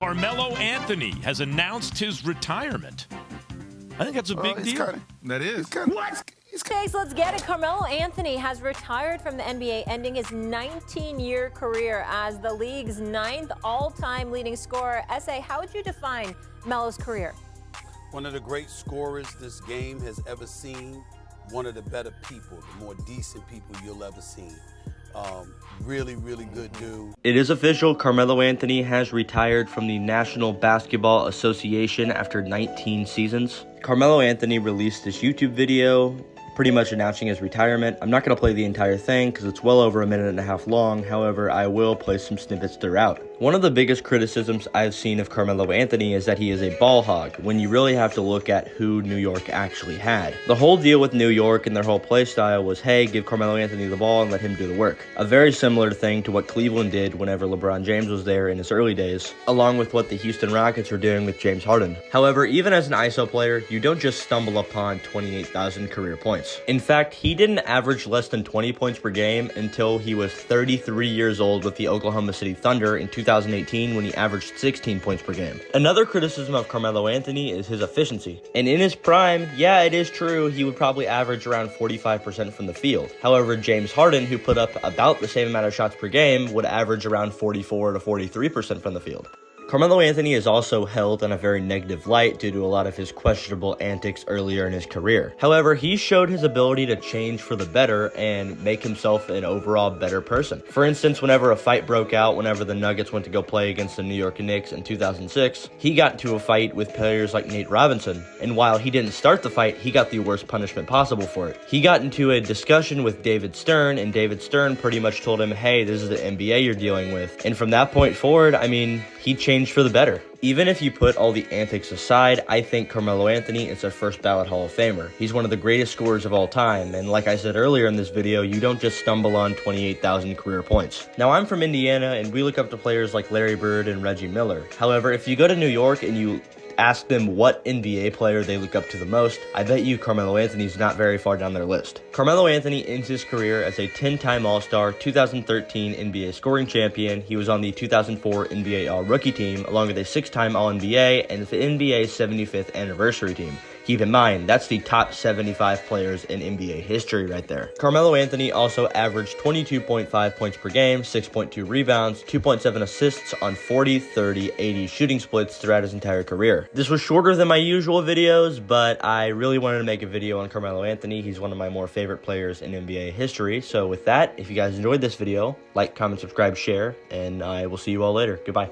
Carmelo Anthony has announced his retirement. I think that's a big deal. That is. What? Okay, so let's get it. Carmelo Anthony has retired from the NBA, ending his 19-year career as the league's 9th all-time leading scorer. S.A., how would you define Melo's career? One of the great scorers this game has ever seen. One of the better people, the more decent people you'll ever see. Really, really good dude. It is official, Carmelo Anthony has retired from the National Basketball Association after 19 seasons. Carmelo Anthony released this YouTube video pretty much announcing his retirement. I'm not going to play the entire thing because it's well over a minute and a half long. However, I will play some snippets throughout. One of the biggest criticisms I've seen of Carmelo Anthony is that he is a ball hog, when you really have to look at who New York actually had. The whole deal with New York and their whole play style was, hey, give Carmelo Anthony the ball and let him do the work. A very similar thing to what Cleveland did whenever LeBron James was there in his early days, along with what the Houston Rockets were doing with James Harden. However, even as an ISO player, you don't just stumble upon 28,000 career points. In fact, he didn't average less than 20 points per game until he was 33 years old with the Oklahoma City Thunder in 2018 when he averaged 16 points per game. Another criticism of Carmelo Anthony is his efficiency. And in his prime, yeah, it is true, he would probably average around 45% from the field. However, James Harden, who put up about the same amount of shots per game, would average around 44 to 43% from the field. Carmelo Anthony is also held in a very negative light due to a lot of his questionable antics earlier in his career. However, he showed his ability to change for the better and make himself an overall better person. For instance, whenever a fight broke out, whenever the Nuggets went to go play against the New York Knicks in 2006, he got into a fight with players like Nate Robinson, and while he didn't start the fight, he got the worst punishment possible for it. He got into a discussion with David Stern, and David Stern pretty much told him, hey, this is the NBA you're dealing with. And from that point forward, I mean, he changed for the better. Even if you put all the antics aside, I think Carmelo Anthony is a first ballot Hall of Famer. He's one of the greatest scorers of all time, and like I said earlier in this video, you don't just stumble on 28,000 career points. Now, I'm from Indiana, and we look up to players like Larry Bird and Reggie Miller. However, if you go to New York and you ask them what NBA player they look up to the most, I bet you Carmelo Anthony's not very far down their list. Carmelo Anthony ends his career as a 10-time All-Star, 2013 NBA scoring champion. He was on the 2004 NBA All-Rookie team, along with a 6-time All-NBA and the NBA's 75th anniversary team. Keep in mind, that's the top 75 players in NBA history right there. Carmelo Anthony also averaged 22.5 points per game, 6.2 rebounds, 2.7 assists on 40, 30, 80 shooting splits throughout his entire career. This was shorter than my usual videos, but I really wanted to make a video on Carmelo Anthony. He's one of my more favorite players in NBA history. So with that, if you guys enjoyed this video, like, comment, subscribe, share, and I will see you all later. Goodbye.